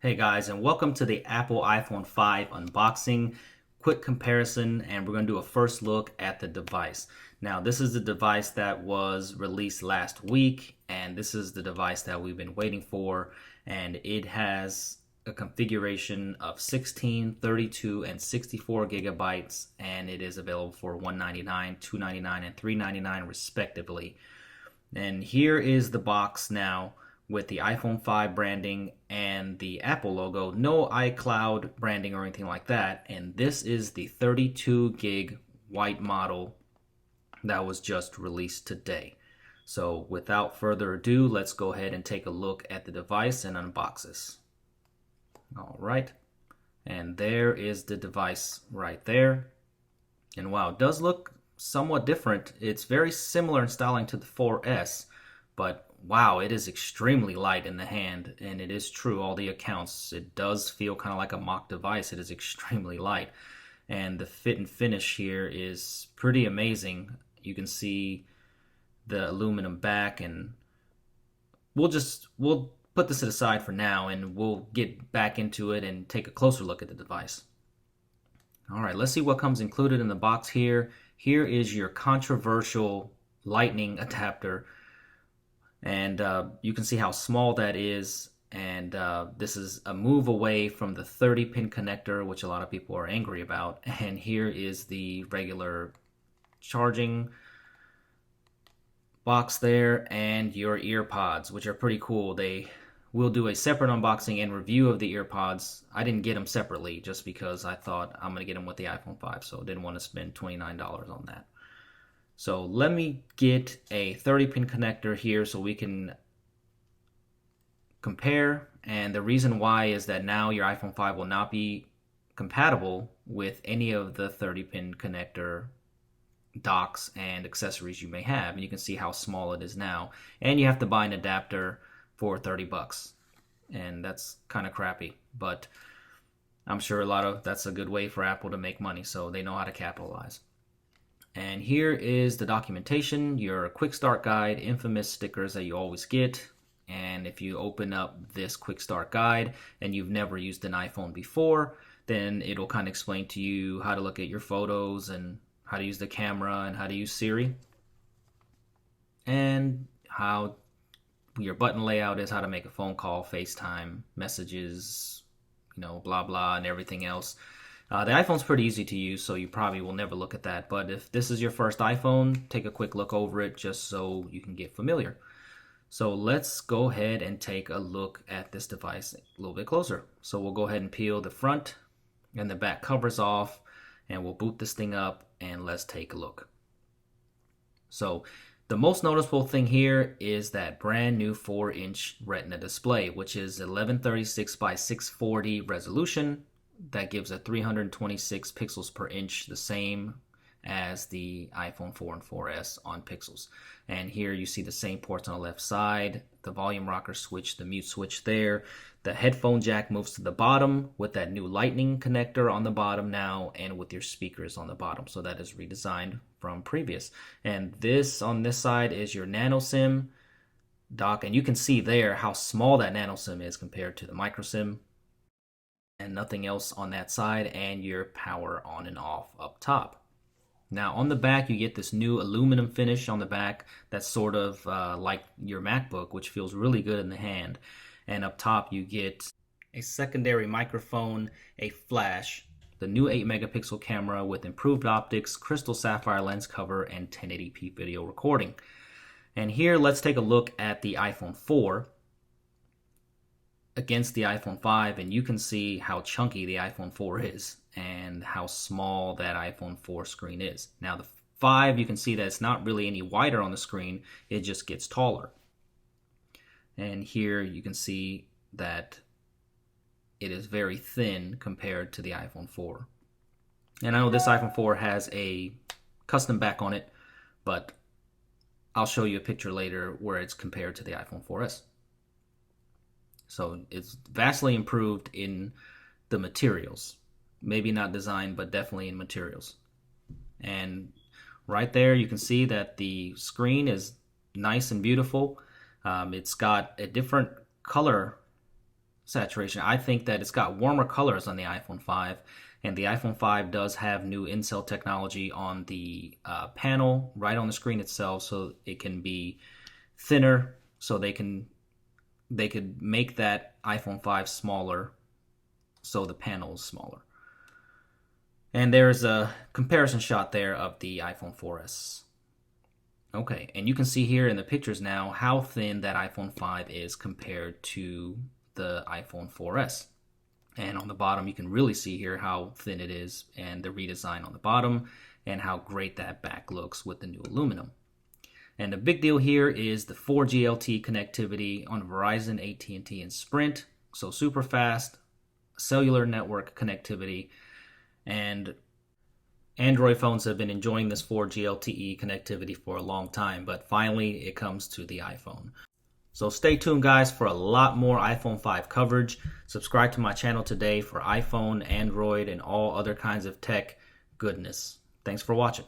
Hey guys, and welcome to the Apple iPhone 5 unboxing, quick comparison, and we're going to do a first look at the device. Now, this is the device that was released last week, and this is the device that we've been waiting for, and it has a configuration of 16, 32, and 64 gigabytes, and it is available for $199, $299, and $399 respectively. And here is the box now with the iPhone 5 branding and the Apple logo. No iCloud branding or anything like that. And this is the 32 gig white model that was just released today. So without further ado, let's go ahead and take a look at the device and unbox this. All right. And there is the device right there. And wow, it does look somewhat different. It's very similar in styling to the 4S, but wow, it is extremely light in the hand, and it is true, all the accounts. It does feel kind of like a mock device. It is extremely light, and the fit and finish here is pretty amazing. You can see the aluminum back, and we'll put this aside for now, and we'll get back into it and take a closer look at the device. All right, let's see what comes included in the box here. Here is your controversial lightning adapter, and you can see how small that is. And this is a move away from the 30-pin connector, which a lot of people are angry about. And here is the regular charging box there, and your ear pods, which are pretty cool. We'll do a separate unboxing and review of the ear pods. I didn't get them separately just because I thought I'm going to get them with the iPhone 5, so I didn't want to spend $29 on that. So let me get a 30-pin connector here so we can compare. And the reason why is that now your iPhone 5 will not be compatible with any of the 30-pin connector docks and accessories you may have. And you can see how small it is now. And you have to buy an adapter for 30 bucks. And that's kind of crappy, but I'm sure that's a good way for Apple to make money, so they know how to capitalize. And here is the documentation, your quick start guide, infamous stickers that you always get. And if you open up this quick start guide and you've never used an iPhone before, then it'll kind of explain to you how to look at your photos and how to use the camera and how to use Siri, and how your button layout is, how to make a phone call, FaceTime, messages, blah, blah, and everything else. The iPhone's pretty easy to use, so you probably will never look at that. But if this is your first iPhone, take a quick look over it just so you can get familiar. So let's go ahead and take a look at this device a little bit closer. So we'll go ahead and peel the front and the back covers off, and we'll boot this thing up, and let's take a look. So the most noticeable thing here is that brand new 4-inch Retina display, which is 1136 by 640 resolution. That gives a 326 pixels per inch, the same as the iPhone 4 and 4S on pixels. And here you see the same ports on the left side, the volume rocker switch, the mute switch there. The headphone jack moves to the bottom with that new lightning connector on the bottom now, and with your speakers on the bottom. So that is redesigned from previous. And this on this side is your nano SIM dock, and you can see there how small that nano SIM is compared to the micro SIM, and nothing else on that side, and your power on and off up top. Now on the back you get this new aluminum finish on the back that's sort of like your MacBook, which feels really good in the hand. And up top you get a secondary microphone, a flash, the new 8 megapixel camera with improved optics, crystal sapphire lens cover, and 1080p video recording. And here let's take a look at the iPhone 4 against the iPhone 5, and you can see how chunky the iPhone 4 is and how small that iPhone 4 screen is. Now the 5, you can see that it's not really any wider on the screen, it just gets taller. And here you can see that it is very thin compared to the iPhone 4. And I know this iPhone 4 has a custom back on it, but I'll show you a picture later where it's compared to the iPhone 4S. So it's vastly improved in the materials. Maybe not design, but definitely in materials. And right there you can see that the screen is nice and beautiful. It's got a different color saturation. I think that it's got warmer colors on the iPhone 5, and the iPhone 5 does have new in-cell technology on the panel right on the screen itself, so it can be thinner, so they could make that iPhone 5 smaller, so the panel is smaller. And there's a comparison shot there of the iPhone 4S. Okay, and you can see here in the pictures now how thin that iPhone 5 is compared to the iPhone 4S. And on the bottom, you can really see here how thin it is, and the redesign on the bottom, and how great that back looks with the new aluminum. And the big deal here is the 4G LTE connectivity on Verizon, AT&T, and Sprint. So super fast cellular network connectivity. And Android phones have been enjoying this 4G LTE connectivity for a long time, but finally it comes to the iPhone. So stay tuned, guys, for a lot more iPhone 5 coverage. Subscribe to my channel today for iPhone, Android, and all other kinds of tech goodness. Thanks for watching.